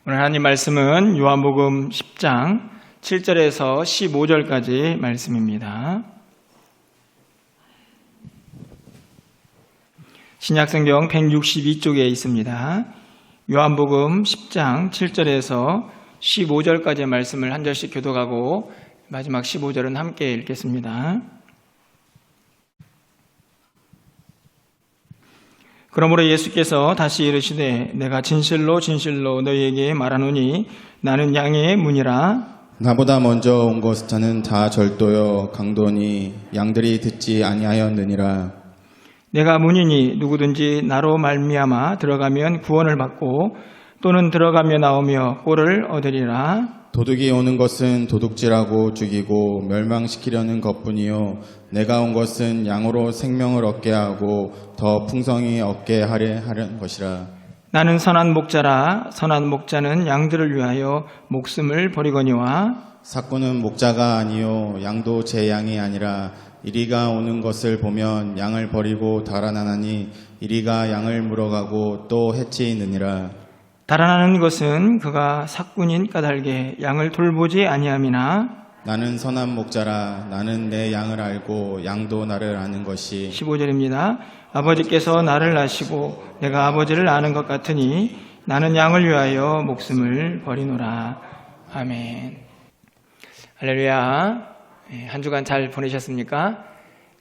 오늘 하나님 말씀은 요한복음 10장 7절에서 15절까지 말씀입니다. 신약성경 162쪽에 있습니다. 요한복음 10장 7절에서 15절까지의 말씀을 한 절씩 교독하고 마지막 15절은 함께 읽겠습니다. 그러므로 예수께서 다시 이르시되 내가 진실로 진실로 너희에게 말하노니 나는 양의 문이라. 나보다 먼저 온 것자는 다 절도요 강도니 양들이 듣지 아니하였느니라. 내가 문이니 누구든지 나로 말미암아 들어가면 구원을 받고 또는 들어가며 나오며 꼴을 얻으리라. 도둑이 오는 것은 도둑질하고 죽이고 멸망시키려는 것뿐이요 내가 온 것은 양으로 생명을 얻게 하고 더 풍성히 얻게 하려는 것이라. 나는 선한 목자라. 선한 목자는 양들을 위하여 목숨을 버리거니와. 삭구는 목자가 아니요 양도 제 양이 아니라 이리가 오는 것을 보면 양을 버리고 달아나나니 이리가 양을 물어가고 또 해치느니라. 달아나는 것은 그가 삭군인 까닭에 양을 돌보지 아니함이나. 나는 선한 목자라. 나는 내 양을 알고 양도 나를 아는 것이. 15절입니다. 아버지께서 나를 아시고 내가 아버지를 아는 것 같으니 나는 양을 위하여 목숨을 버리노라. 아멘. 할렐루야. 한 주간 잘 보내셨습니까?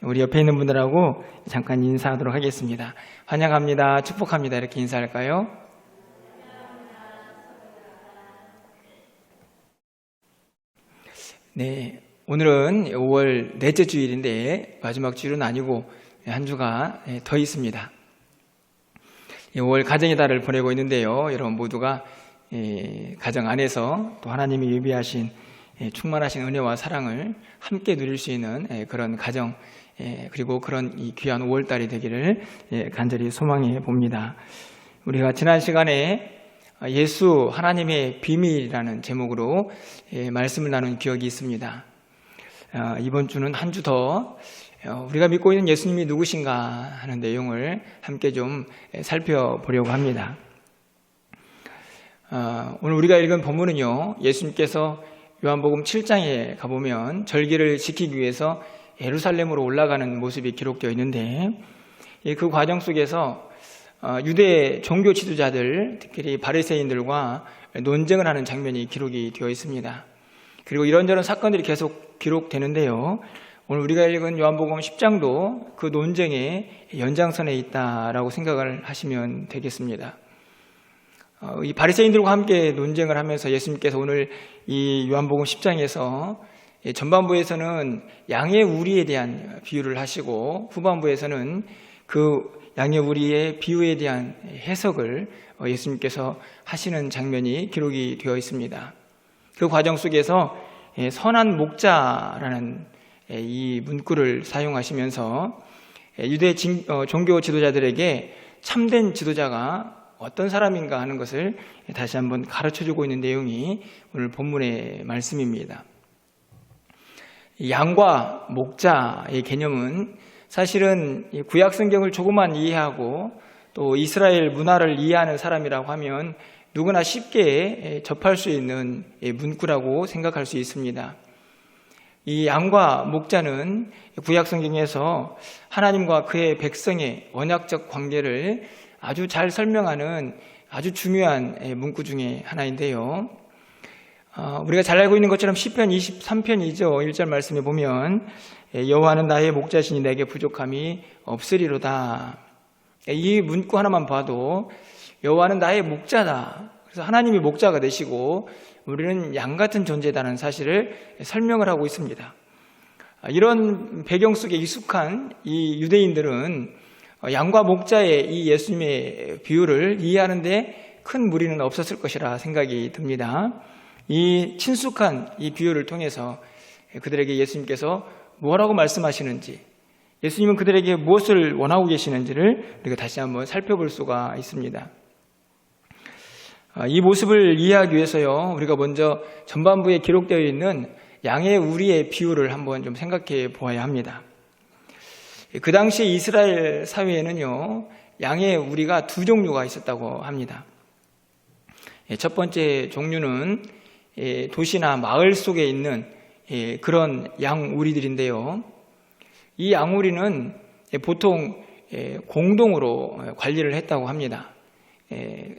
우리 옆에 있는 분들하고 잠깐 인사하도록 하겠습니다. 환영합니다. 축복합니다. 이렇게 인사할까요? 네, 오늘은 5월 넷째 주일인데 마지막 주일은 아니고 한 주가 더 있습니다. 5월 가정의 달을 보내고 있는데요. 여러분 모두가 가정 안에서 또 하나님이 예비하신 충만하신 은혜와 사랑을 함께 누릴 수 있는 그런 가정 그리고 그런 이 귀한 5월 달이 되기를 간절히 소망해 봅니다. 우리가 지난 시간에 예수 하나님의 비밀이라는 제목으로 말씀을 나눈 기억이 있습니다. 이번 주는 한 주 더 우리가 믿고 있는 예수님이 누구신가 하는 내용을 함께 좀 살펴보려고 합니다. 오늘 우리가 읽은 본문은요, 예수님께서 요한복음 7장에 가보면 절기를 지키기 위해서 예루살렘으로 올라가는 모습이 기록되어 있는데 그 과정 속에서 유대 종교 지도자들, 특히 바리새인들과 논쟁을 하는 장면이 기록이 되어 있습니다. 그리고 이런저런 사건들이 계속 기록되는데요. 오늘 우리가 읽은 요한복음 10장도 그 논쟁의 연장선에 있다라고 생각을 하시면 되겠습니다. 이 바리새인들과 함께 논쟁을 하면서 예수님께서 오늘 이 요한복음 10장에서 전반부에서는 양의 우리에 대한 비유를 하시고 후반부에서는 그 양의 우리의 비유에 대한 해석을 예수님께서 하시는 장면이 기록이 되어 있습니다. 그 과정 속에서 선한 목자라는 이 문구를 사용하시면서 유대 종교 지도자들에게 참된 지도자가 어떤 사람인가 하는 것을 다시 한번 가르쳐주고 있는 내용이 오늘 본문의 말씀입니다. 양과 목자의 개념은 사실은 구약 성경을 조금만 이해하고 또 이스라엘 문화를 이해하는 사람이라고 하면 누구나 쉽게 접할 수 있는 문구라고 생각할 수 있습니다. 이 양과 목자는 구약 성경에서 하나님과 그의 백성의 언약적 관계를 아주 잘 설명하는 아주 중요한 문구 중에 하나인데요. 우리가 잘 알고 있는 것처럼 시편 23편이죠. 1절 말씀에 보면 여호와는 나의 목자시니 내게 부족함이 없으리로다. 이 문구 하나만 봐도 여호와는 나의 목자다. 그래서 하나님이 목자가 되시고 우리는 양 같은 존재다는 사실을 설명을 하고 있습니다. 이런 배경 속에 익숙한 이 유대인들은 양과 목자의 이 예수님의 비유를 이해하는데 큰 무리는 없었을 것이라 생각이 듭니다. 이 친숙한 이 비유를 통해서 그들에게 예수님께서 뭐라고 말씀하시는지, 예수님은 그들에게 무엇을 원하고 계시는지를 우리가 다시 한번 살펴볼 수가 있습니다. 이 모습을 이해하기 위해서요, 우리가 먼저 전반부에 기록되어 있는 양의 우리의 비유를 한번 좀 생각해 보아야 합니다. 그 당시 이스라엘 사회에는요, 양의 우리가 두 종류가 있었다고 합니다. 첫 번째 종류는 도시나 마을 속에 있는 그런 양우리들인데요. 이 양우리는 보통 공동으로 관리를 했다고 합니다.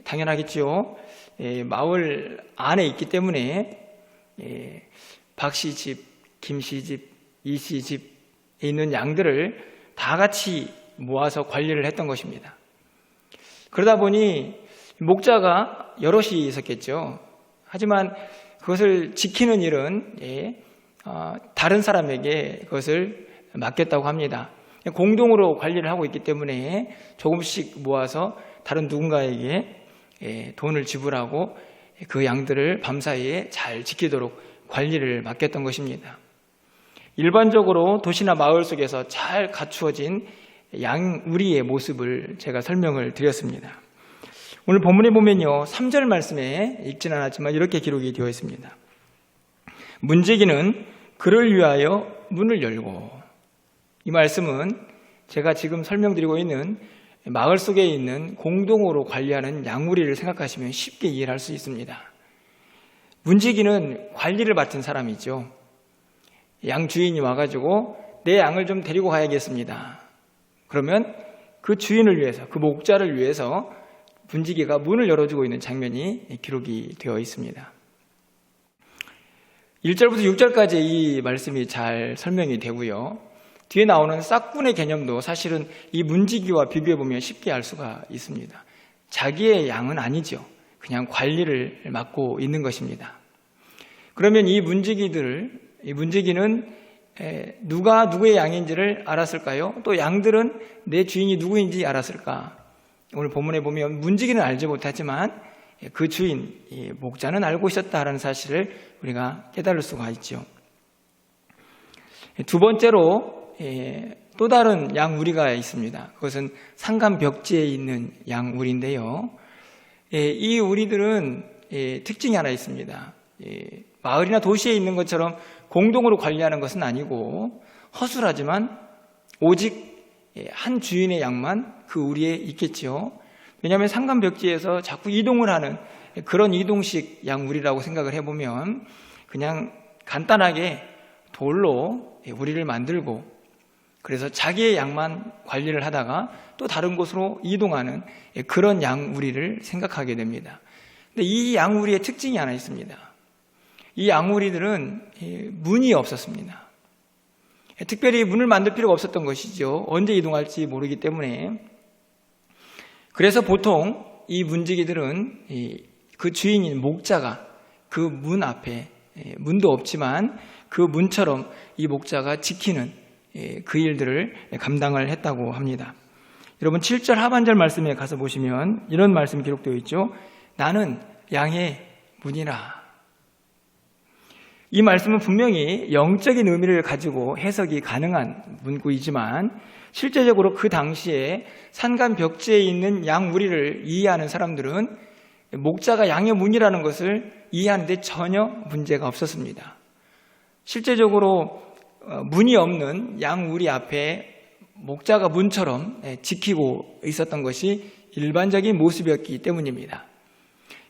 당연하겠죠. 마을 안에 있기 때문에 박씨 집, 김씨 집, 이씨 집에 있는 양들을 다 같이 모아서 관리를 했던 것입니다. 그러다 보니 목자가 여럿이 있었겠죠. 하지만 그것을 지키는 일은 다른 사람에게 그것을 맡겼다고 합니다. 공동으로 관리를 하고 있기 때문에 조금씩 모아서 다른 누군가에게 돈을 지불하고 그 양들을 밤사이에 잘 지키도록 관리를 맡겼던 것입니다. 일반적으로 도시나 마을 속에서 잘 갖추어진 양우리의 모습을 제가 설명을 드렸습니다. 오늘 본문에 보면요, 3절 말씀에 읽진 않았지만 이렇게 기록이 되어 있습니다. 문지기는 그를 위하여 문을 열고, 이 말씀은 제가 지금 설명드리고 있는 마을 속에 있는 공동으로 관리하는 양우리를 생각하시면 쉽게 이해를 할 수 있습니다. 문지기는 관리를 맡은 사람이죠. 양 주인이 와가지고 내 양을 좀 데리고 가야겠습니다. 그러면 그 주인을 위해서, 그 목자를 위해서 문지기가 문을 열어주고 있는 장면이 기록이 되어 있습니다. 1절부터 6절까지 이 말씀이 잘 설명이 되고요. 뒤에 나오는 싹군의 개념도 사실은 이 문지기와 비교해보면 쉽게 알 수가 있습니다. 자기의 양은 아니죠. 그냥 관리를 맡고 있는 것입니다. 그러면 이 문지기는 누가 누구의 양인지를 알았을까요? 또 양들은 내 주인이 누구인지 알았을까? 오늘 본문에 보면 문지기는 알지 못하지만 그 주인, 목자는 알고 있었다라는 사실을 우리가 깨달을 수가 있죠. 두 번째로 또 다른 양우리가 있습니다. 그것은 산간벽지에 있는 양우리인데요. 이 우리들은 특징이 하나 있습니다. 마을이나 도시에 있는 것처럼 공동으로 관리하는 것은 아니고 허술하지만 오직 한 주인의 양만 그 우리에 있겠죠. 왜냐하면 산간벽지에서 자꾸 이동을 하는 그런 이동식 양우리라고 생각을 해보면 그냥 간단하게 돌로 우리를 만들고 그래서 자기의 양만 관리를 하다가 또 다른 곳으로 이동하는 그런 양우리를 생각하게 됩니다. 근데 이 양우리의 특징이 하나 있습니다. 이 양우리들은 문이 없었습니다. 특별히 문을 만들 필요가 없었던 것이죠. 언제 이동할지 모르기 때문에. 그래서 보통 이 문지기들은 그 주인인 목자가 그 문 앞에, 문도 없지만 그 문처럼 이 목자가 지키는 그 일들을 감당을 했다고 합니다. 여러분 7절 하반절 말씀에 가서 보시면 이런 말씀이 기록되어 있죠. 나는 양의 문이라. 이 말씀은 분명히 영적인 의미를 가지고 해석이 가능한 문구이지만 실제적으로 그 당시에 산간 벽지에 있는 양우리를 이해하는 사람들은 목자가 양의 문이라는 것을 이해하는데 전혀 문제가 없었습니다. 실제적으로 문이 없는 양우리 앞에 목자가 문처럼 지키고 있었던 것이 일반적인 모습이었기 때문입니다.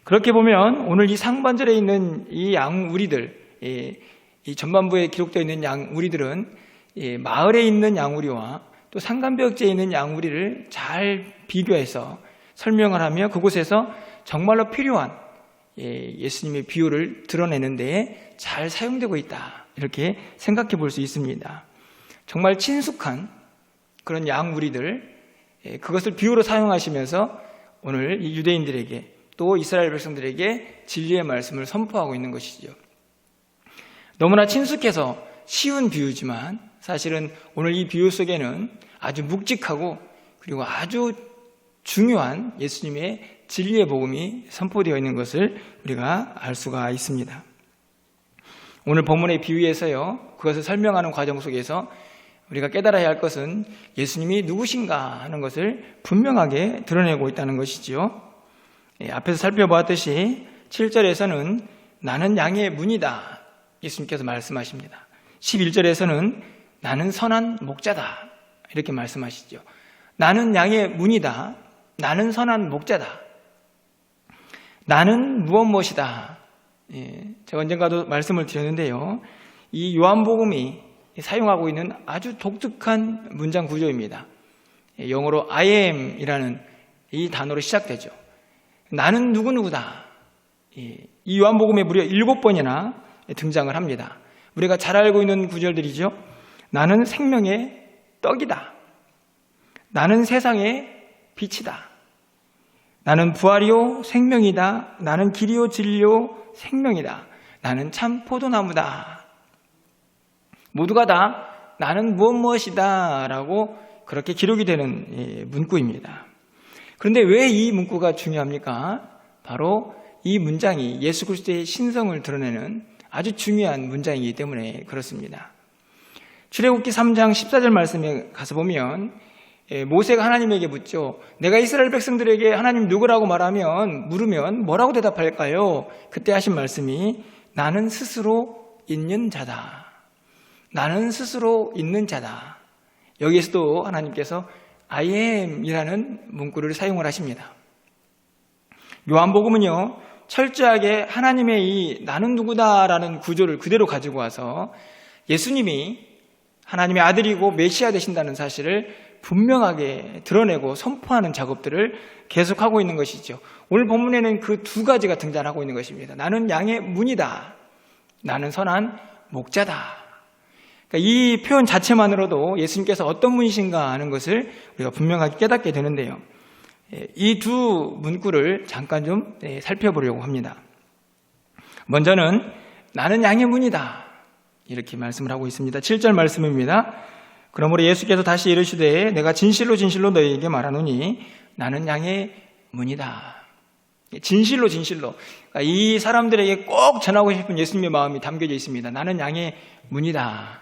그렇게 보면 오늘 이 상반절에 있는 이 양우리들, 이 전반부에 기록되어 있는 양우리들은 마을에 있는 양우리와 또 산간벽지에 있는 양우리를 잘 비교해서 설명을 하며 그곳에서 정말로 필요한 예수님의 비유를 드러내는데 잘 사용되고 있다. 이렇게 생각해 볼 수 있습니다. 정말 친숙한 그런 양우리들, 그것을 비유로 사용하시면서 오늘 이 유대인들에게 또 이스라엘 백성들에게 진리의 말씀을 선포하고 있는 것이죠. 너무나 친숙해서 쉬운 비유지만 사실은 오늘 이 비유 속에는 아주 묵직하고 그리고 아주 중요한 예수님의 진리의 복음이 선포되어 있는 것을 우리가 알 수가 있습니다. 오늘 본문의 비유에서요, 그것을 설명하는 과정 속에서 우리가 깨달아야 할 것은 예수님이 누구신가 하는 것을 분명하게 드러내고 있다는 것이지요. 앞에서 살펴보았듯이 7절에서는 나는 양의 문이다. 예수님께서 말씀하십니다. 11절에서는 나는 선한 목자다. 이렇게 말씀하시죠. 나는 양의 문이다. 나는 선한 목자다. 나는 무엇이다. 제가 언젠가도 말씀을 드렸는데요. 이 요한복음이 사용하고 있는 아주 독특한 문장 구조입니다. 영어로 I am 이라는 이 단어로 시작되죠. 나는 누구누구다. 이 요한복음에 무려 7번이나 등장을 합니다. 우리가 잘 알고 있는 구절들이죠. 나는 생명의 떡이다. 나는 세상의 빛이다. 나는 부활이요 생명이다. 나는 길이요 진리요 생명이다. 나는 참 포도나무다. 모두가 다 나는 무엇이다 라고 그렇게 기록이 되는 문구입니다. 그런데 왜 이 문구가 중요합니까? 바로 이 문장이 예수 그리스도의 신성을 드러내는 아주 중요한 문장이기 때문에 그렇습니다. 출애굽기 3장 14절 말씀에 가서 보면 모세가 하나님에게 묻죠. 내가 이스라엘 백성들에게 하나님 누구라고 물으면 뭐라고 대답할까요? 그때 하신 말씀이 나는 스스로 있는 자다. 나는 스스로 있는 자다. 여기에서도 하나님께서 I am 이라는 문구를 사용을 하십니다. 요한복음은요, 철저하게 하나님의 이 나는 누구다라는 구조를 그대로 가지고 와서 예수님이 하나님의 아들이고 메시아 되신다는 사실을 분명하게 드러내고 선포하는 작업들을 계속하고 있는 것이죠. 오늘 본문에는 그 두 가지가 등장하고 있는 것입니다. 나는 양의 문이다. 나는 선한 목자다. 그러니까 이 표현 자체만으로도 예수님께서 어떤 분이신가 하는 것을 우리가 분명하게 깨닫게 되는데요. 이 두 문구를 잠깐 좀 살펴보려고 합니다. 먼저는 나는 양의 문이다. 이렇게 말씀을 하고 있습니다. 7절 말씀입니다. 그러므로 예수께서 다시 이르시되 내가 진실로 진실로 너희에게 말하노니 나는 양의 문이다. 진실로 그러니까 이 사람들에게 꼭 전하고 싶은 예수님의 마음이 담겨져 있습니다. 나는 양의 문이다.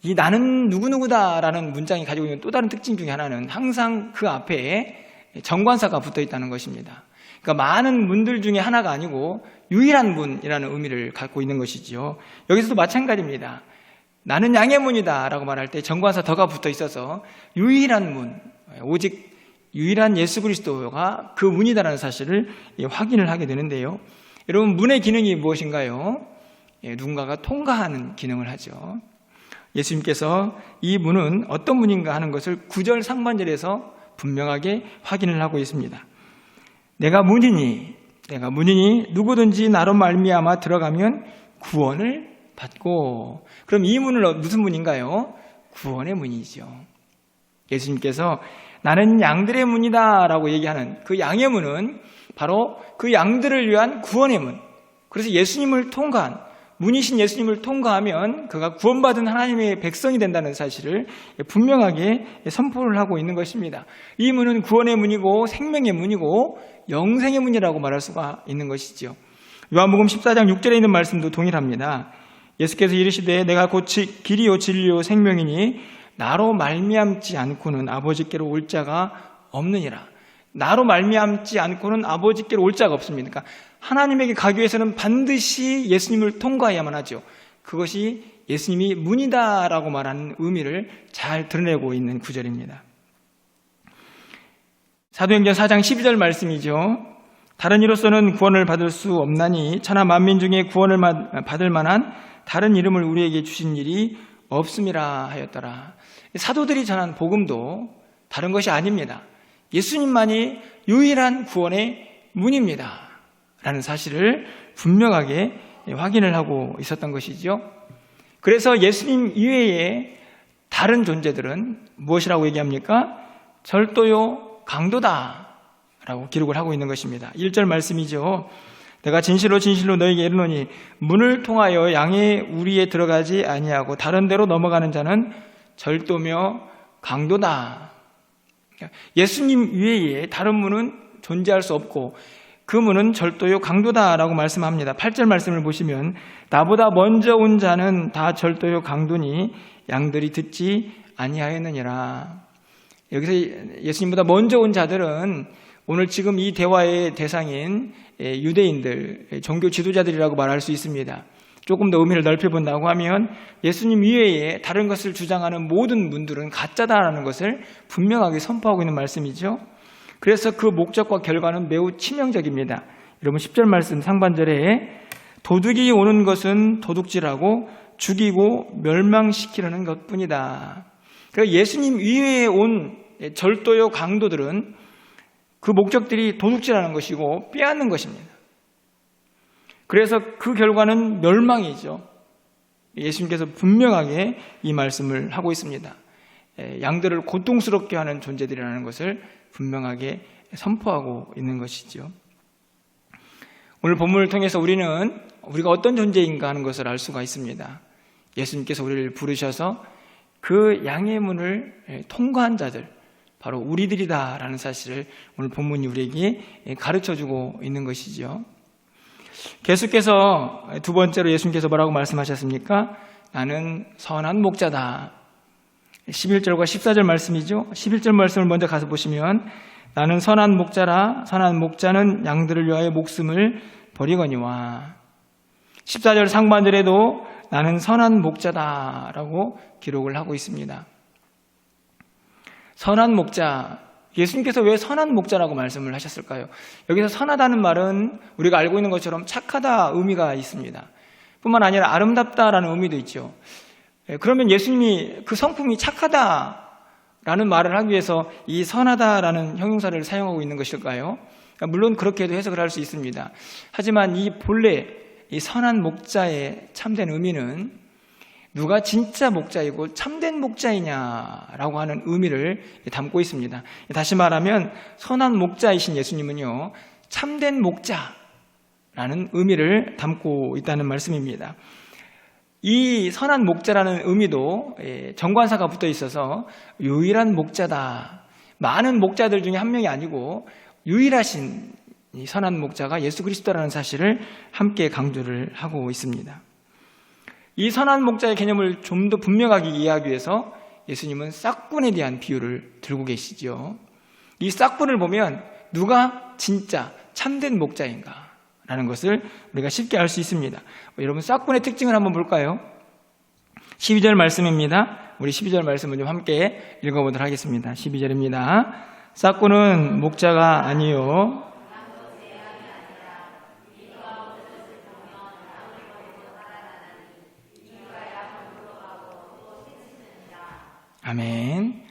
이 나는 누구누구다라는 문장이 가지고 있는 또 다른 특징 중에 하나는 항상 그 앞에 정관사가 붙어 있다는 것입니다. 그러니까 많은 문들 중에 하나가 아니고 유일한 문이라는 의미를 갖고 있는 것이지요. 여기서도 마찬가지입니다. 나는 양의 문이다 라고 말할 때 정관사 더가 붙어 있어서 유일한 문, 오직 유일한 예수 그리스도가 그 문이다라는 사실을 확인을 하게 되는데요. 여러분, 문의 기능이 무엇인가요? 누군가가 통과하는 기능을 하죠. 예수님께서 이 문은 어떤 문인가 하는 것을 9절 상반절에서 분명하게 확인을 하고 있습니다. 내가 문이니 누구든지 나로 말미암아 들어가면 구원을 받고. 그럼 이 문은 무슨 문인가요? 구원의 문이죠. 예수님께서 나는 양들의 문이다 라고 얘기하는 그 양의 문은 바로 그 양들을 위한 구원의 문. 그래서 예수님을 통과한 문이신 예수님을 통과하면 그가 구원받은 하나님의 백성이 된다는 사실을 분명하게 선포를 하고 있는 것입니다. 이 문은 구원의 문이고 생명의 문이고 영생의 문이라고 말할 수가 있는 것이죠. 요한복음 14장 6절에 있는 말씀도 동일합니다. 예수께서 이르시되 내가 곧 길이요 진리요 생명이니 나로 말미암지 않고는 아버지께로 올 자가 없느니라. 나로 말미암지 않고는 아버지께로 올 자가 없습니다. 그러니까 하나님에게 가기 위해서는 반드시 예수님을 통과해야만 하죠. 그것이 예수님이 문이다라고 말하는 의미를 잘 드러내고 있는 구절입니다. 사도행전 4장 12절 말씀이죠. 다른 이로서는 구원을 받을 수 없나니 천하 만민 중에 구원을 받을 만한 다른 이름을 우리에게 주신 일이 없음이라 하였더라. 사도들이 전한 복음도 다른 것이 아닙니다. 예수님만이 유일한 구원의 문입니다 라는 사실을 분명하게 확인을 하고 있었던 것이죠. 그래서 예수님 이외에 다른 존재들은 무엇이라고 얘기합니까? 절도요 강도다 라고 기록을 하고 있는 것입니다. 1절 말씀이죠. 내가 진실로 진실로 너에게 이르노니 문을 통하여 양의 우리에 들어가지 아니하고 다른 데로 넘어가는 자는 절도며 강도다. 예수님 외에 다른 문은 존재할 수 없고 그 문은 절도요 강도다라고 말씀합니다. 8절 말씀을 보시면 나보다 먼저 온 자는 다 절도요 강도니 양들이 듣지 아니하였느니라. 여기서 예수님보다 먼저 온 자들은 오늘 지금 이 대화의 대상인 유대인들, 종교 지도자들이라고 말할 수 있습니다. 조금 더 의미를 넓혀본다고 하면 예수님 이외에 다른 것을 주장하는 모든 문들은 가짜다라는 것을 분명하게 선포하고 있는 말씀이죠. 그래서 그 목적과 결과는 매우 치명적입니다. 여러분 10절 말씀 상반절에 도둑이 오는 것은 도둑질하고 죽이고 멸망시키려는 것뿐이다. 그러니까 예수님 이외에 온 절도요 강도들은 그 목적들이 도둑질하는 것이고 빼앗는 것입니다. 그래서 그 결과는 멸망이죠. 예수님께서 분명하게 이 말씀을 하고 있습니다. 양들을 고통스럽게 하는 존재들이라는 것을 분명하게 선포하고 있는 것이죠. 오늘 본문을 통해서 우리가 어떤 존재인가 하는 것을 알 수가 있습니다. 예수님께서 우리를 부르셔서 그 양의 문을 통과한 자들, 바로 우리들이다라는 사실을 오늘 본문이 우리에게 가르쳐주고 있는 것이죠. 계속해서 두 번째로 예수님께서 뭐라고 말씀하셨습니까? 나는 선한 목자다. 11절과 14절 말씀이죠. 11절 말씀을 먼저 가서 보시면 나는 선한 목자라 선한 목자는 양들을 위하여 목숨을 버리거니와 14절 상반절에도 나는 선한 목자다라고 기록을 하고 있습니다. 선한 목자, 예수님께서 왜 선한 목자라고 말씀을 하셨을까요? 여기서 선하다는 말은 우리가 알고 있는 것처럼 착하다 의미가 있습니다. 뿐만 아니라 아름답다라는 의미도 있죠. 그러면 예수님이 그 성품이 착하다라는 말을 하기 위해서 이 선하다라는 형용사를 사용하고 있는 것일까요? 물론 그렇게도 해석을 할 수 있습니다. 하지만 이 본래 이 선한 목자의 참된 의미는 누가 진짜 목자이고 참된 목자이냐라고 하는 의미를 담고 있습니다. 다시 말하면 선한 목자이신 예수님은요, 참된 목자라는 의미를 담고 있다는 말씀입니다. 이 선한 목자라는 의미도 정관사가 붙어 있어서 유일한 목자다. 많은 목자들 중에 한 명이 아니고 유일하신 이 선한 목자가 예수 그리스도라는 사실을 함께 강조를 하고 있습니다. 이 선한 목자의 개념을 좀 더 분명하게 이해하기 위해서 예수님은 싹군에 대한 비유를 들고 계시죠. 이 싹군을 보면 누가 진짜 참된 목자인가 라는 것을 우리가 쉽게 알 수 있습니다. 여러분 싹군의 특징을 한번 볼까요? 12절 말씀입니다. 우리 12절 말씀을 좀 함께 읽어보도록 하겠습니다. 12절입니다. 싹군은 목자가 아니요 아멘.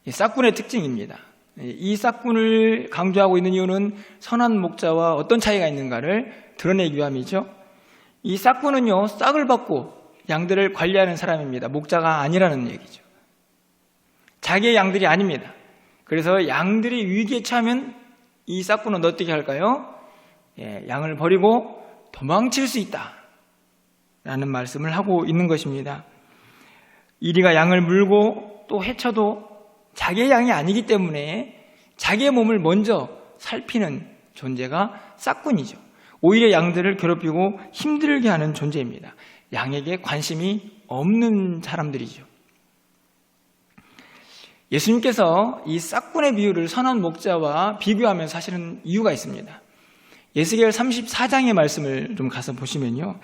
이 싹군의 특징입니다. 이 싹군을 강조하고 있는 이유는 선한 목자와 어떤 차이가 있는가를 드러내기 위함이죠. 이 싹군은요, 싹을 받고 양들을 관리하는 사람입니다. 목자가 아니라는 얘기죠. 자기의 양들이 아닙니다. 그래서 양들이 위기에 처하면 이 싹군은 어떻게 할까요? 양을 버리고 도망칠 수 있다 라는 말씀을 하고 있는 것입니다. 이리가 양을 물고 또 해쳐도 자기의 양이 아니기 때문에 자기의 몸을 먼저 살피는 존재가 싹군이죠. 오히려 양들을 괴롭히고 힘들게 하는 존재입니다. 양에게 관심이 없는 사람들이죠. 예수님께서 이 싹군의 비유를 선한 목자와 비교하면서 사실은 이유가 있습니다. 에스겔 34장의 말씀을 좀 가서 보시면요,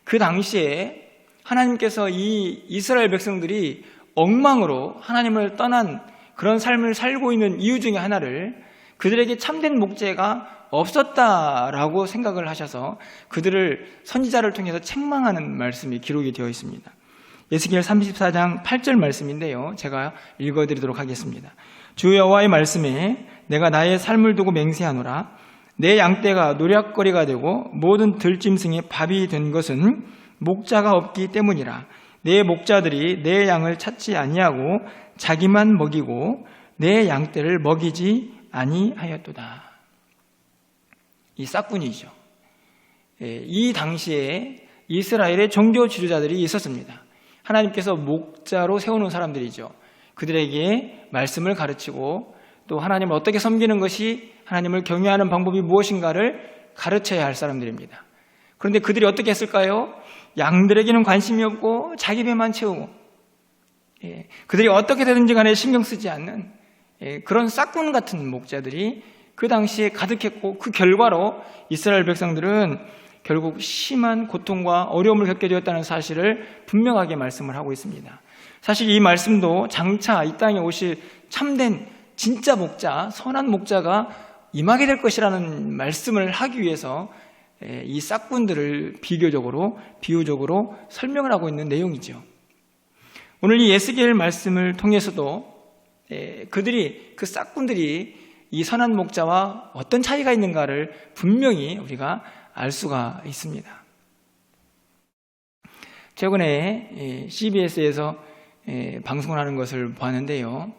그 당시에 하나님께서 이 이스라엘 백성들이 엉망으로 하나님을 떠난 그런 삶을 살고 있는 이유 중에 하나를 그들에게 참된 목자가 없었다라고 생각을 하셔서 그들을 선지자를 통해서 책망하는 말씀이 기록이 되어 있습니다. 에스겔 34장 8절 말씀인데요, 제가 읽어드리도록 하겠습니다. 주 여호와의 말씀에 내가 나의 삶을 두고 맹세하노라. 내 양떼가 노략거리가 되고 모든 들짐승의 밥이 된 것은 목자가 없기 때문이라. 내 목자들이 내 양을 찾지 아니하고 자기만 먹이고 내 양떼를 먹이지 아니하였도다. 이 싹군이죠. 이 당시에 이스라엘의 종교 지도자들이 있었습니다. 하나님께서 목자로 세우는 사람들이죠. 그들에게 말씀을 가르치고 또 하나님을 어떻게 섬기는 것이, 하나님을 경외하는 방법이 무엇인가를 가르쳐야 할 사람들입니다. 그런데 그들이 어떻게 했을까요? 양들에게는 관심이 없고 자기 배만 채우고, 그들이 어떻게 되든지 간에 신경 쓰지 않는 그런 싹군 같은 목자들이 그 당시에 가득했고, 그 결과로 이스라엘 백성들은 결국 심한 고통과 어려움을 겪게 되었다는 사실을 분명하게 말씀을 하고 있습니다. 사실 이 말씀도 장차 이 땅에 오실 참된 진짜 목자, 선한 목자가 임하게 될 것이라는 말씀을 하기 위해서 이 싹군들을 비유적으로 설명을 하고 있는 내용이죠. 오늘 이 에스겔 말씀을 통해서도 그 싹군들이 이 선한 목자와 어떤 차이가 있는가를 분명히 우리가 알 수가 있습니다. 최근에 CBS에서 방송을 하는 것을 봤는데요.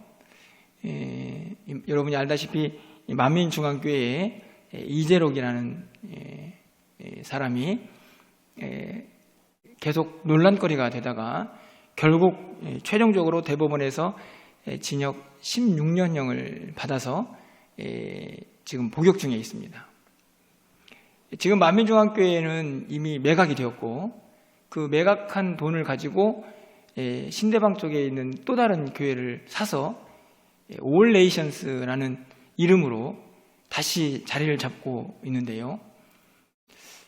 여러분이 알다시피 만민중앙교회에 이재록이라는 사람이 계속 논란거리가 되다가 결국 최종적으로 대법원에서 징역 16년형을 받아서 지금 복역 중에 있습니다. 지금 만민중앙교회는 이미 매각이 되었고 그 매각한 돈을 가지고 신대방 쪽에 있는 또 다른 교회를 사서 올 네이션스라는 이름으로 다시 자리를 잡고 있는데요.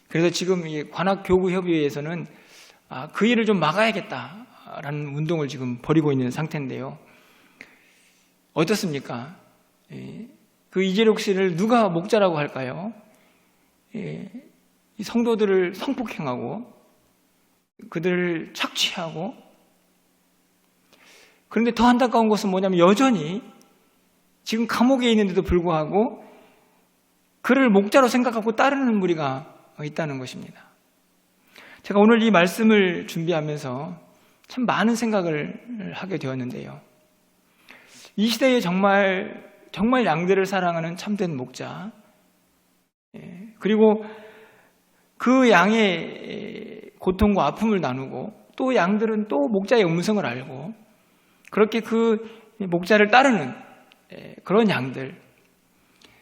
그래서 지금 이 관악교구협의회에서는 그 일을 좀 막아야겠다라는 운동을 지금 벌이고 있는 상태인데요. 어떻습니까? 그 이재록 씨를 누가 목자라고 할까요? 이 성도들을 성폭행하고 그들을 착취하고, 그런데 더 안타까운 것은 뭐냐면 여전히 지금 감옥에 있는데도 불구하고 그를 목자로 생각하고 따르는 무리가 있다는 것입니다. 제가 오늘 이 말씀을 준비하면서 참 많은 생각을 하게 되었는데요. 이 시대에 정말 양들을 사랑하는 참된 목자, 그리고 그 양의 고통과 아픔을 나누고 또 양들은 또 목자의 음성을 알고 그렇게 그 목자를 따르는 그런 양들,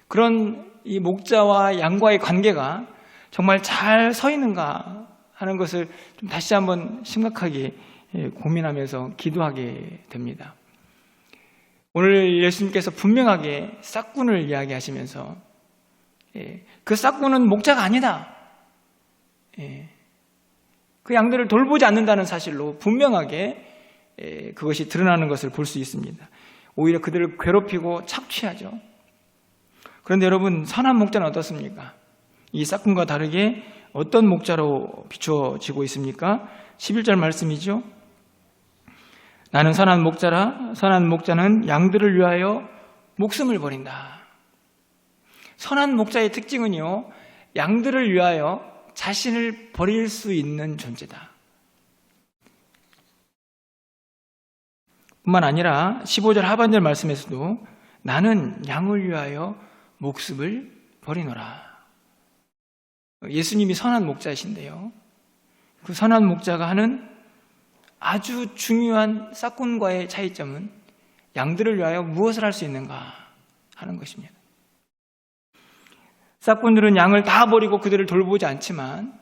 그런 이 목자와 양과의 관계가 정말 잘 서 있는가 하는 것을 좀 다시 한번 심각하게 고민하면서 기도하게 됩니다. 오늘 예수님께서 분명하게 싹군을 이야기하시면서 그 싹군은 목자가 아니다, 그 양들을 돌보지 않는다는 사실로 분명하게 그것이 드러나는 것을 볼 수 있습니다. 오히려 그들을 괴롭히고 착취하죠. 그런데 여러분, 선한 목자는 어떻습니까? 이 싹군과 다르게 어떤 목자로 비추어지고 있습니까? 11절 말씀이죠. 나는 선한 목자라. 선한 목자는 양들을 위하여 목숨을 버린다. 선한 목자의 특징은요, 양들을 위하여 자신을 버릴 수 있는 존재다. 뿐만 아니라 15절 하반절 말씀에서도 나는 양을 위하여 목숨을 버리노라. 예수님이 선한 목자이신데요, 그 선한 목자가 하는 아주 중요한 싹군과의 차이점은 양들을 위하여 무엇을 할 수 있는가 하는 것입니다. 싹군들은 양을 다 버리고 그들을 돌보지 않지만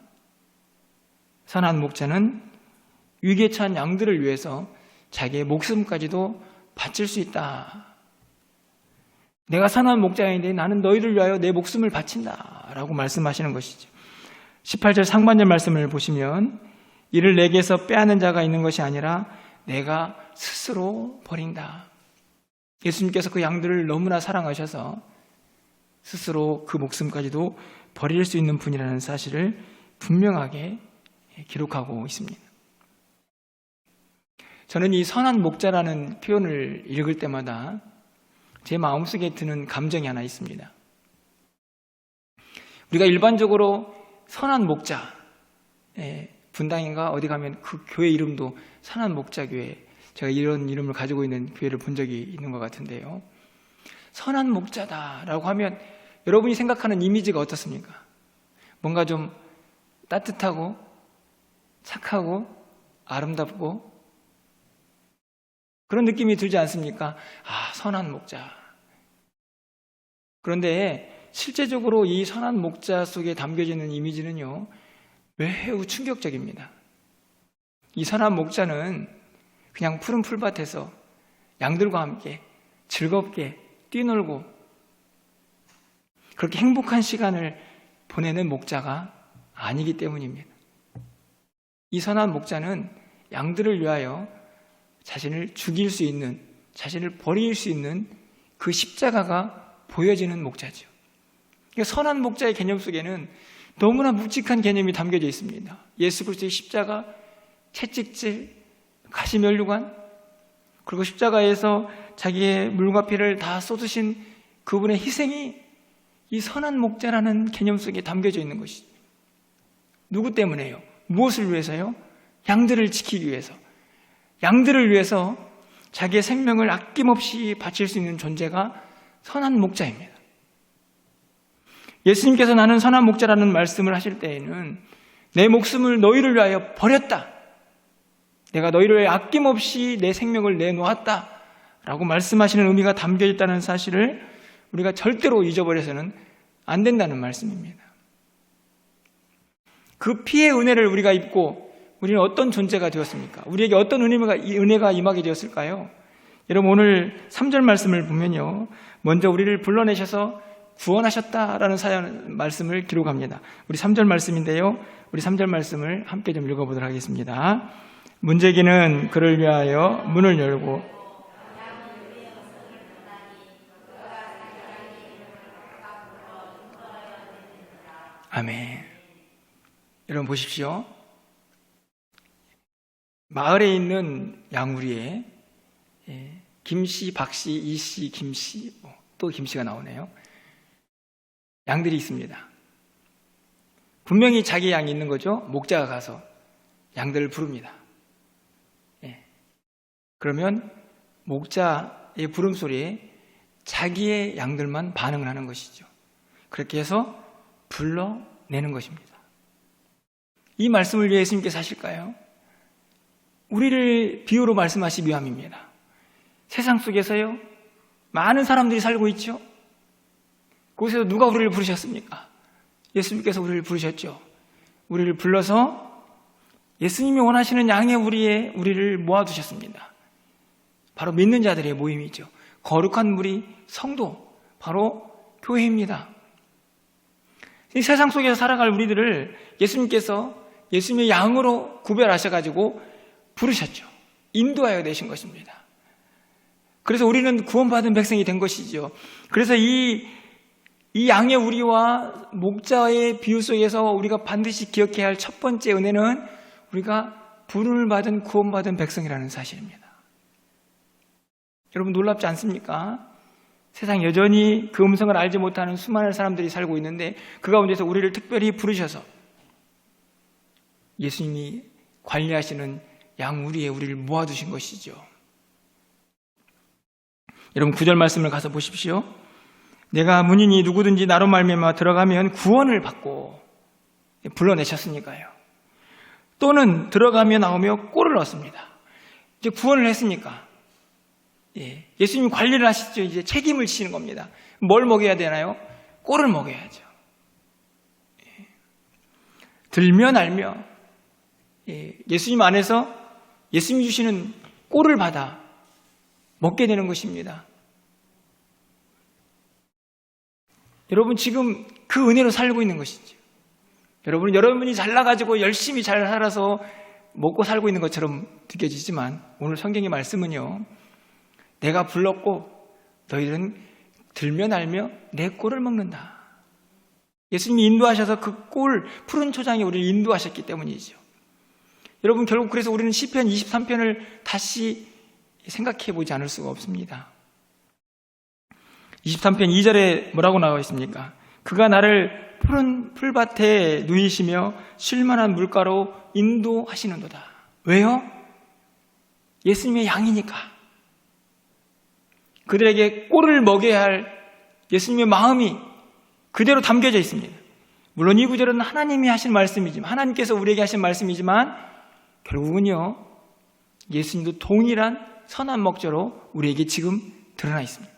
선한 목자는 위기에 처한 양들을 위해서 자기의 목숨까지도 바칠 수 있다. 내가 선한 목자인데 나는 너희를 위하여 내 목숨을 바친다 라고 말씀하시는 것이죠. 18절 상반절 말씀을 보시면 이를 내게서 빼앗는 자가 있는 것이 아니라 내가 스스로 버린다. 예수님께서 그 양들을 너무나 사랑하셔서 스스로 그 목숨까지도 버릴 수 있는 분이라는 사실을 분명하게 기록하고 있습니다. 저는 이 선한 목자라는 표현을 읽을 때마다 제 마음속에 드는 감정이 하나 있습니다. 우리가 일반적으로 선한 목자, 분당인가 어디 가면 그 교회 이름도 선한 목자교회, 제가 이런 이름을 가지고 있는 교회를 본 적이 있는 것 같은데요. 선한 목자다라고 하면 여러분이 생각하는 이미지가 어떻습니까? 뭔가 좀 따뜻하고 착하고 아름답고 그런 느낌이 들지 않습니까? 선한 목자. 그런데 실제적으로 이 선한 목자 속에 담겨지는 이미지는요, 매우 충격적입니다. 이 선한 목자는 그냥 푸른 풀밭에서 양들과 함께 즐겁게 뛰놀고 그렇게 행복한 시간을 보내는 목자가 아니기 때문입니다. 이 선한 목자는 양들을 위하여 자신을 죽일 수 있는, 자신을 버릴 수 있는 그 십자가가 보여지는 목자죠. 그러니까 선한 목자의 개념 속에는 너무나 묵직한 개념이 담겨져 있습니다. 예수 그리스도의 십자가, 채찍질, 가시면류관, 그리고 십자가에서 자기의 물과 피를 다 쏟으신 그분의 희생이 이 선한 목자라는 개념 속에 담겨져 있는 것이죠. 누구 때문에요? 무엇을 위해서요? 양들을 지키기 위해서. 양들을 위해서 자기의 생명을 아낌없이 바칠 수 있는 존재가 선한 목자입니다. 예수님께서 나는 선한 목자라는 말씀을 하실 때에는 내 목숨을 너희를 위하여 버렸다. 내가 너희를 위하여 아낌없이 내 생명을 내놓았다. 라고 말씀하시는 의미가 담겨 있다는 사실을 우리가 절대로 잊어버려서는 안 된다는 말씀입니다. 그 피의 은혜를 우리가 입고 우리는 어떤 존재가 되었습니까? 우리에게 어떤 은혜가 임하게 되었을까요? 여러분 오늘 3절 말씀을 보면요. 먼저 우리를 불러내셔서 구원하셨다라는 말씀을 기록합니다. 우리 3절 말씀인데요. 우리 3절 말씀을 함께 좀 읽어보도록 하겠습니다. 문제기는 그를 위하여 문을 열고 아멘. 여러분 보십시오. 마을에 있는 양우리에 김씨, 박씨, 이씨, 김씨, 또 김씨가 나오네요. 양들이 있습니다. 분명히 자기 양이 있는 거죠. 목자가 가서 양들을 부릅니다. 그러면 목자의 부름소리에 자기의 양들만 반응을 하는 것이죠. 그렇게 해서 불러내는 것입니다. 이 말씀을 위해 예수님께서 하실까요? 우리를 비유로 말씀하시기 위함입니다. 세상 속에서요, 많은 사람들이 살고 있죠. 그곳에서 누가 우리를 부르셨습니까? 예수님께서 우리를 부르셨죠. 우리를 불러서 예수님이 원하시는 양의 우리를 모아두셨습니다. 바로 믿는 자들의 모임이죠. 거룩한 무리, 성도, 바로 교회입니다. 이 세상 속에서 살아갈 우리들을 예수님께서 예수님의 양으로 구별하셔가지고 부르셨죠. 인도하여 내신 것입니다. 그래서 우리는 구원받은 백성이 된 것이죠. 그래서 이 양의 우리와 목자의 비유 속에서 우리가 반드시 기억해야 할 첫 번째 은혜는 우리가 부름을 받은 구원받은 백성이라는 사실입니다. 여러분 놀랍지 않습니까? 세상 여전히 그 음성을 알지 못하는 수많은 사람들이 살고 있는데 그 가운데서 우리를 특별히 부르셔서 예수님이 관리하시는 양우리에 우리를 모아두신 것이죠. 여러분 9절 말씀을 가서 보십시오. 내가 문이니 누구든지 나로 말미암아 들어가면 구원을 받고 불러내셨으니까요. 또는 들어가며 나오며 꼴을 얻습니다. 이제 구원을 했으니까 예수님이 관리를 하시죠. 이제 책임을 지시는 겁니다. 뭘 먹여야 되나요? 꼴을 먹여야죠. 들며 날며 예수님 안에서 예수님이 주시는 꼴을 받아 먹게 되는 것입니다. 여러분 지금 그 은혜로 살고 있는 것이죠. 여러분이 잘나가지고 열심히 잘 살아서 먹고 살고 있는 것처럼 느껴지지만 오늘 성경의 말씀은요. 내가 불렀고 너희들은 들며 날며 내 꼴을 먹는다. 예수님이 인도하셔서 그 꼴, 푸른 초장에 우리를 인도하셨기 때문이죠. 여러분 결국 그래서 우리는 시편 23편을 다시 생각해 보지 않을 수가 없습니다. 23편 2절에 뭐라고 나와 있습니까? 그가 나를 푸른 풀밭에 누이시며 쉴만한 물가로 인도하시는도다. 왜요? 예수님의 양이니까. 그들에게 꼴을 먹여야 할 예수님의 마음이 그대로 담겨져 있습니다. 물론 이 구절은 하나님이 하신 말씀이지만 하나님께서 우리에게 하신 말씀이지만 결국은요 예수님도 동일한 선한 목자로 우리에게 지금 드러나 있습니다.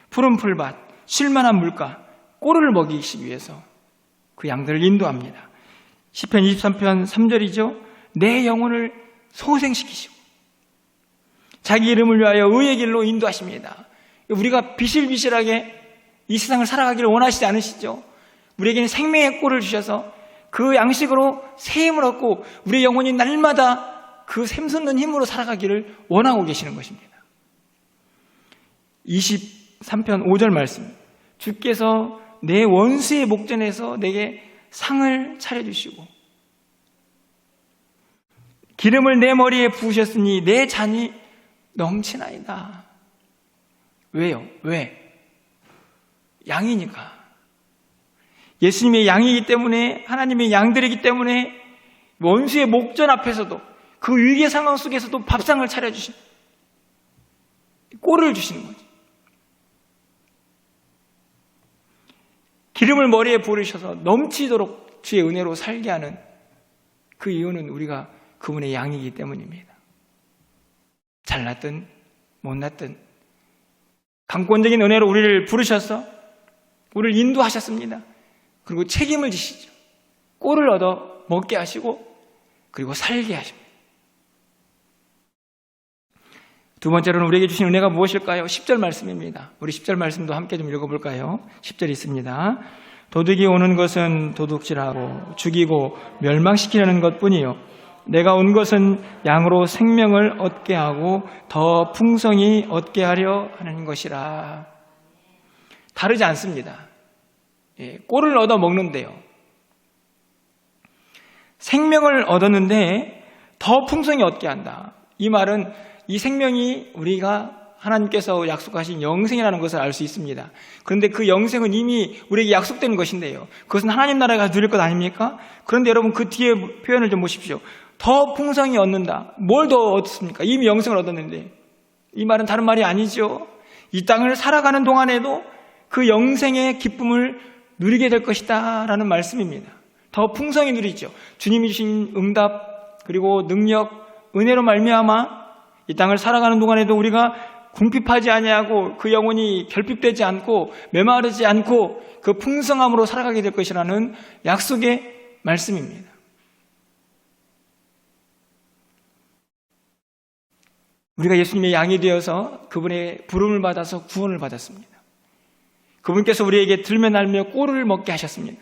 푸른 풀밭, 쉴만한 물가, 꼴을 먹이시기 위해서 그 양들을 인도합니다. 시편 23편 3절이죠. 내 영혼을 소생시키시고 자기 이름을 위하여 의의 길로 인도하십니다. 우리가 비실비실하게 이 세상을 살아가기를 원하시지 않으시죠? 우리에게는 생명의 꼴을 주셔서 그 양식으로 새 힘을 얻고 우리의 영혼이 날마다 그 샘솟는 힘으로 살아가기를 원하고 계시는 것입니다. 23편 5절 말씀. 주께서 내 원수의 목전에서 내게 상을 차려주시고 기름을 내 머리에 부으셨으니 내 잔이 넘치나이다. 왜요? 왜? 양이니까. 예수님의 양이기 때문에, 하나님의 양들이기 때문에 원수의 목전 앞에서도 그 위기의 상황 속에서도 밥상을 차려주신, 꼴을 주시는 거죠. 기름을 머리에 부으셔서 넘치도록 주의 은혜로 살게 하는 그 이유는 우리가 그분의 양이기 때문입니다. 잘났든 못났든 강권적인 은혜로 우리를 부르셔서 우리를 인도하셨습니다. 그리고 책임을 지시죠. 꼴을 얻어 먹게 하시고 그리고 살게 하십니다. 두 번째로는 우리에게 주신 은혜가 무엇일까요? 10절 말씀입니다. 우리 10절 말씀도 함께 좀 읽어볼까요? 10절 있습니다. 도둑이 오는 것은 도둑질하고 죽이고 멸망시키려는 것뿐이요 내가 온 것은 양으로 생명을 얻게 하고 더 풍성히 얻게 하려 하는 것이라. 다르지 않습니다. 꼴을 얻어 먹는데요. 생명을 얻었는데 더 풍성히 얻게 한다. 이 말은 이 생명이 우리가 하나님께서 약속하신 영생이라는 것을 알 수 있습니다. 그런데 그 영생은 이미 우리에게 약속된 것인데요. 그것은 하나님 나라가 누릴 것 아닙니까? 그런데 여러분 그 뒤에 표현을 좀 보십시오. 더 풍성히 얻는다. 뭘 더 얻습니까? 이미 영생을 얻었는데. 이 말은 다른 말이 아니죠. 이 땅을 살아가는 동안에도 그 영생의 기쁨을 누리게 될 것이다 라는 말씀입니다. 더 풍성히 누리죠. 주님이 주신 응답 그리고 능력, 은혜로 말미암아 이 땅을 살아가는 동안에도 우리가 궁핍하지 아니하고 그 영혼이 결핍되지 않고 메마르지 않고 그 풍성함으로 살아가게 될 것이라는 약속의 말씀입니다. 우리가 예수님의 양이 되어서 그분의 부름을 받아서 구원을 받았습니다. 그분께서 우리에게 들며 날며 꼴을 먹게 하셨습니다.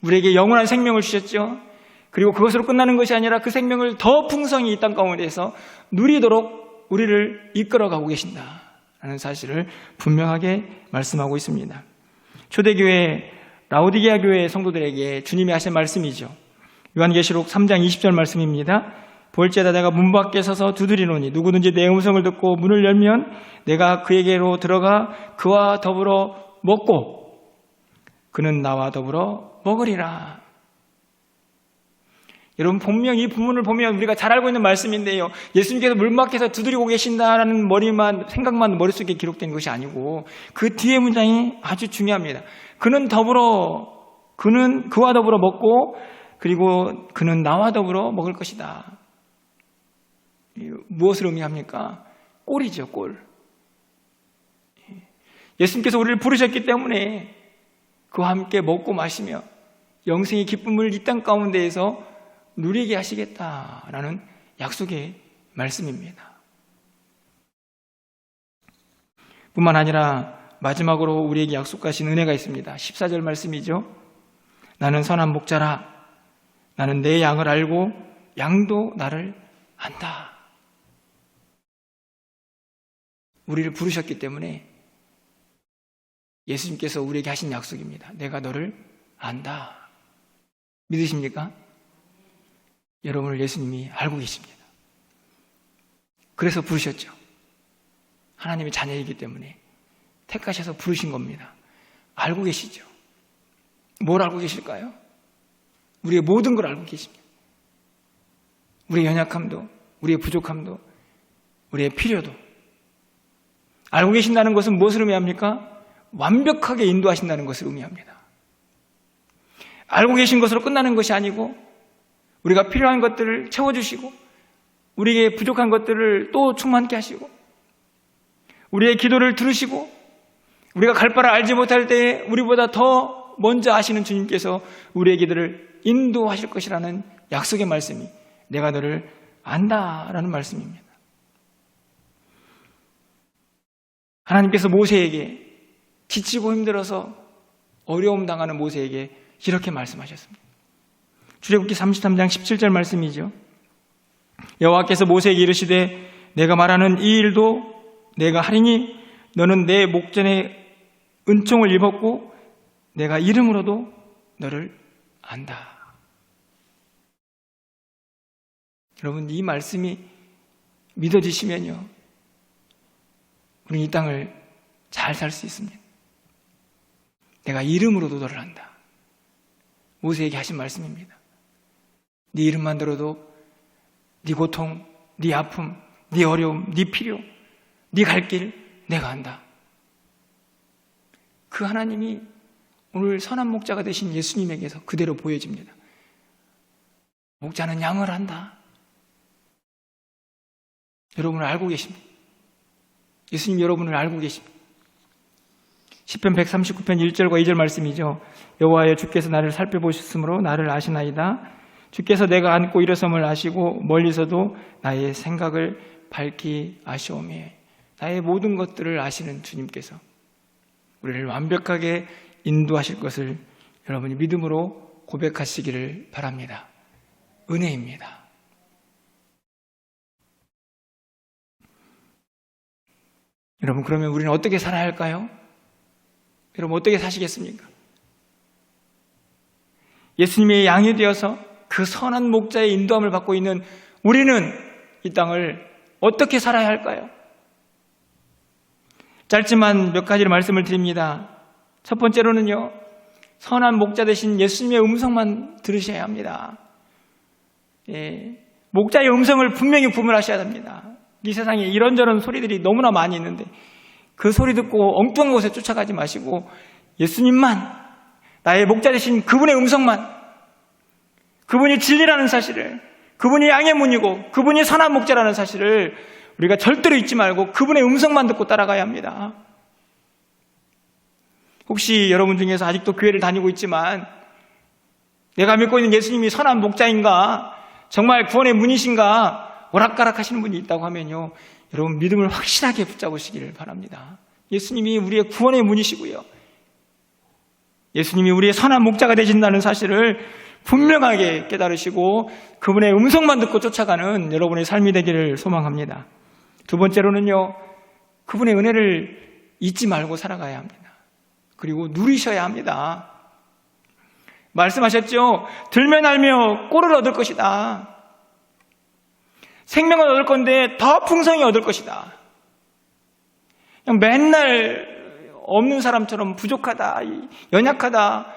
우리에게 영원한 생명을 주셨죠. 그리고 그것으로 끝나는 것이 아니라 그 생명을 더 풍성히 이 땅 가운데에서 누리도록 우리를 이끌어가고 계신다라는 사실을 분명하게 말씀하고 있습니다. 초대교회 라오디게아 교회 성도들에게 주님이 하신 말씀이죠. 요한계시록 3장 20절 말씀입니다. 볼지어다 내가 문 밖에 서서 두드리노니 누구든지 내 음성을 듣고 문을 열면 내가 그에게로 들어가 그와 더불어 먹고 그는 나와 더불어 먹으리라. 여러분 분명히 이 본문을 보면 우리가 잘 알고 있는 말씀인데요. 예수님께서 문 밖에서 두드리고 계신다라는 생각만 머릿속에 기록된 것이 아니고 그 뒤에 문장이 아주 중요합니다. 그는 그와 더불어 먹고 그리고 그는 나와 더불어 먹을 것이다. 무엇을 의미합니까? 꼴이죠, 꼴. 예수님께서 우리를 부르셨기 때문에 그와 함께 먹고 마시며 영생의 기쁨을 이 땅 가운데에서 누리게 하시겠다라는 약속의 말씀입니다. 뿐만 아니라 마지막으로 우리에게 약속하신 은혜가 있습니다. 14절 말씀이죠. 나는 선한 목자라. 나는 내 양을 알고 양도 나를 안다. 우리를 부르셨기 때문에 예수님께서 우리에게 하신 약속입니다. 내가 너를 안다. 믿으십니까? 여러분을 예수님이 알고 계십니다. 그래서 부르셨죠. 하나님의 자녀이기 때문에 택하셔서 부르신 겁니다. 알고 계시죠. 뭘 알고 계실까요? 우리의 모든 걸 알고 계십니다. 우리의 연약함도, 우리의 부족함도, 우리의 필요도. 알고 계신다는 것은 무엇을 의미합니까? 완벽하게 인도하신다는 것을 의미합니다. 알고 계신 것으로 끝나는 것이 아니고 우리가 필요한 것들을 채워주시고 우리에게 부족한 것들을 또 충만케 하시고 우리의 기도를 들으시고 우리가 갈 바를 알지 못할 때에 우리보다 더 먼저 아시는 주님께서 우리의 기도를 인도하실 것이라는 약속의 말씀이 내가 너를 안다라는 말씀입니다. 하나님께서 모세에게 지치고 힘들어서 어려움 당하는 모세에게 이렇게 말씀하셨습니다. 출애굽기 33장 17절 말씀이죠. 여호와께서 모세에게 이르시되 내가 말하는 이 일도 내가 하리니 너는 내 목전에 은총을 입었고 내가 이름으로도 너를 안다. 여러분, 이 말씀이 믿어지시면요, 우리는 이 땅을 잘 살 수 있습니다. 내가 이름으로도 너를 안다. 모세에게 하신 말씀입니다. 네 이름만 들어도 네 고통, 네 아픔, 네 어려움, 네 필요, 네 갈 길 내가 안다. 그 하나님이 오늘 선한 목자가 되신 예수님에게서 그대로 보여집니다. 목자는 양을 안다. 여러분을 알고 계십니다. 예수님 여러분을 알고 계십니다. 시편 139편 1절과 2절 말씀이죠. 여호와여, 주께서 나를 살펴보셨으므로 나를 아시나이다. 주께서 내가 앉고 일어섬을 아시고 멀리서도 나의 생각을 밝히 아시오매. 나의 모든 것들을 아시는 주님께서 우리를 완벽하게 인도하실 것을 여러분이 믿음으로 고백하시기를 바랍니다. 은혜입니다. 여러분, 그러면 우리는 어떻게 살아야 할까요? 여러분, 어떻게 사시겠습니까? 예수님의 양이 되어서 그 선한 목자의 인도함을 받고 있는 우리는 이 땅을 어떻게 살아야 할까요? 짧지만 몇 가지를 말씀을 드립니다. 첫 번째로는요, 선한 목자 되신 예수님의 음성만 들으셔야 합니다. 목자의 음성을 분명히 구분하셔야 합니다. 이 세상에 이런저런 소리들이 너무나 많이 있는데 그 소리 듣고 엉뚱한 곳에 쫓아가지 마시고 예수님만, 나의 목자 되신 그분의 음성만, 그분이 진리라는 사실을, 그분이 양의 문이고 그분이 선한 목자라는 사실을 우리가 절대로 잊지 말고 그분의 음성만 듣고 따라가야 합니다. 혹시 여러분 중에서 아직도 교회를 다니고 있지만 내가 믿고 있는 예수님이 선한 목자인가, 정말 구원의 문이신가 오락가락 하시는 분이 있다고 하면요, 여러분 믿음을 확실하게 붙잡으시기를 바랍니다. 예수님이 우리의 구원의 문이시고요, 예수님이 우리의 선한 목자가 되신다는 사실을 분명하게 깨달으시고 그분의 음성만 듣고 쫓아가는 여러분의 삶이 되기를 소망합니다. 두 번째로는요, 그분의 은혜를 잊지 말고 살아가야 합니다. 그리고 누리셔야 합니다. 말씀하셨죠? 들면 알며 꼴을 얻을 것이다. 생명을 얻을 건데 더 풍성히 얻을 것이다. 그냥 맨날 없는 사람처럼 부족하다, 연약하다,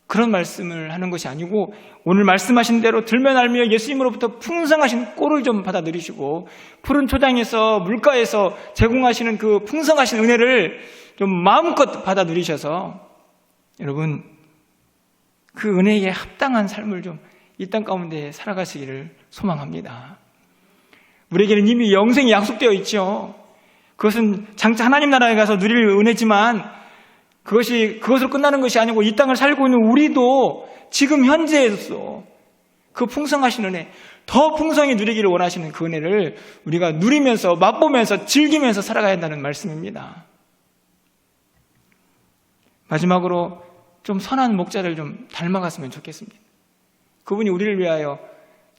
그런 말씀을 하는 것이 아니고 오늘 말씀하신 대로 들면 알며 예수님으로부터 풍성하신 꼴을 좀 받아 누리시고 푸른 초장에서 물가에서 제공하시는 그 풍성하신 은혜를 좀 마음껏 받아 누리셔서 여러분 그 은혜에 합당한 삶을 좀 이 땅 가운데 살아가시기를 소망합니다. 우리에게는 이미 영생이 약속되어 있죠. 그것은 장차 하나님 나라에 가서 누릴 은혜지만 그것으로 끝나는 것이 아니고 이 땅을 살고 있는 우리도 지금 현재에서 그 풍성하신 은혜, 더 풍성히 누리기를 원하시는 그 은혜를 우리가 누리면서 맛보면서 즐기면서 살아가야 한다는 말씀입니다. 마지막으로 좀 선한 목자를 좀 닮아갔으면 좋겠습니다. 그분이 우리를 위하여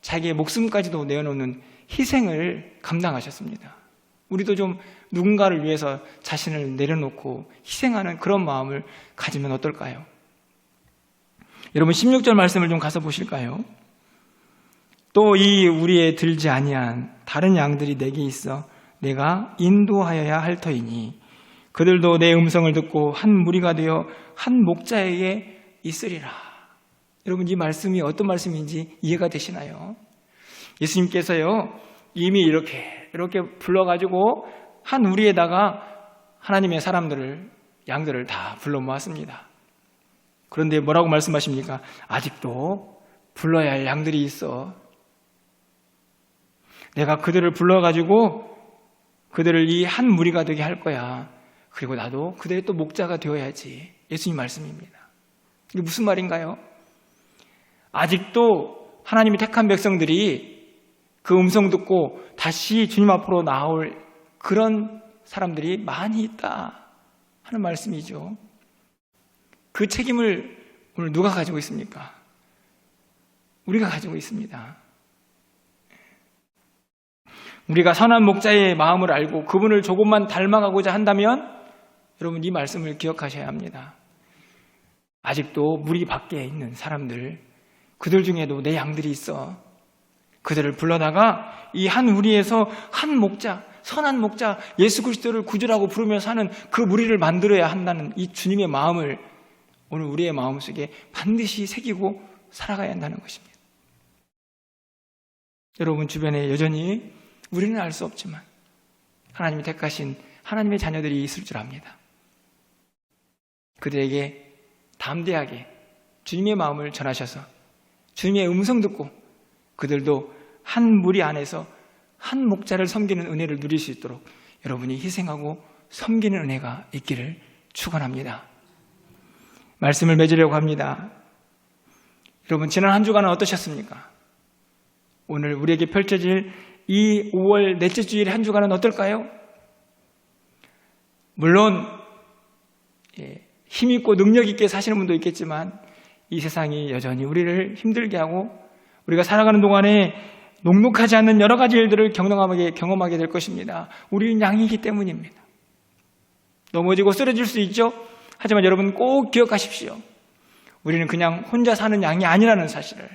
자기의 목숨까지도 내어놓는 희생을 감당하셨습니다. 우리도 좀 누군가를 위해서 자신을 내려놓고 희생하는 그런 마음을 가지면 어떨까요? 여러분 16절 말씀을 좀 가서 보실까요? 또 이 우리에 들지 아니한 다른 양들이 내게 있어 내가 인도하여야 할 터이니 그들도 내 음성을 듣고 한 무리가 되어 한 목자에게 있으리라. 여러분 이 말씀이 어떤 말씀인지 이해가 되시나요? 예수님께서요 이미 이렇게 불러가지고 한 우리에다가 하나님의 사람들을, 양들을 다 불러 모았습니다. 그런데 뭐라고 말씀하십니까? 아직도 불러야 할 양들이 있어. 내가 그들을 불러가지고 그들을 이 한 무리가 되게 할 거야. 그리고 나도 그들의 또 목자가 되어야지. 예수님 말씀입니다. 이게 무슨 말인가요? 아직도 하나님이 택한 백성들이 그 음성 듣고 다시 주님 앞으로 나올 그런 사람들이 많이 있다 하는 말씀이죠. 그 책임을 오늘 누가 가지고 있습니까? 우리가 가지고 있습니다. 우리가 선한 목자의 마음을 알고 그분을 조금만 닮아가고자 한다면 여러분 이 말씀을 기억하셔야 합니다. 아직도 무리 밖에 있는 사람들, 그들 중에도 내 양들이 있어. 그들을 불러다가 이 한 무리에서 한 목자, 선한 목자 예수 그리스도를 구주라고 부르며 사는 그 무리를 만들어야 한다는 이 주님의 마음을 오늘 우리의 마음속에 반드시 새기고 살아가야 한다는 것입니다. 여러분 주변에 여전히 우리는 알 수 없지만 하나님이 택하신 하나님의 자녀들이 있을 줄 압니다. 그들에게 담대하게 주님의 마음을 전하셔서 주님의 음성 듣고 그들도 한 무리 안에서 한 목자를 섬기는 은혜를 누릴 수 있도록 여러분이 희생하고 섬기는 은혜가 있기를 축원합니다. 말씀을 맺으려고 합니다. 여러분 지난 한 주간은 어떠셨습니까? 오늘 우리에게 펼쳐질 이 5월 넷째 주일의 한 주간은 어떨까요? 물론 힘있고 능력있게 사시는 분도 있겠지만 이 세상이 여전히 우리를 힘들게 하고 우리가 살아가는 동안에 녹록하지 않는 여러 가지 일들을 경험하게 될 것입니다. 우리는 양이기 때문입니다. 넘어지고 쓰러질 수 있죠. 하지만 여러분 꼭 기억하십시오. 우리는 그냥 혼자 사는 양이 아니라는 사실을,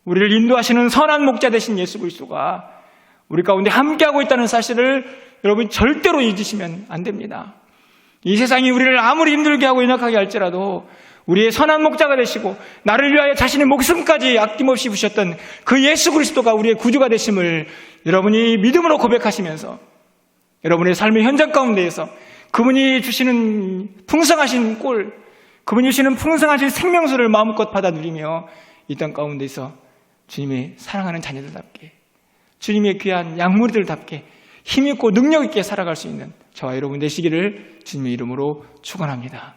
우리를 인도하시는 선한 목자 되신 예수 그리스도가 우리 가운데 함께하고 있다는 사실을 여러분 절대로 잊으시면 안 됩니다. 이 세상이 우리를 아무리 힘들게 하고 연약하게 할지라도 우리의 선한 목자가 되시고 나를 위하여 자신의 목숨까지 아낌없이 부셨던 그 예수 그리스도가 우리의 구주가 되심을 여러분이 믿음으로 고백하시면서 여러분의 삶의 현장 가운데에서 그분이 주시는 풍성하신 꼴, 그분이 주시는 풍성하신 생명수를 마음껏 받아 누리며 이 땅 가운데서 주님의 사랑하는 자녀들답게, 주님의 귀한 양무리들답게 힘있고 능력있게 살아갈 수 있는 저와 여러분 되시기를 주님의 이름으로 축원합니다.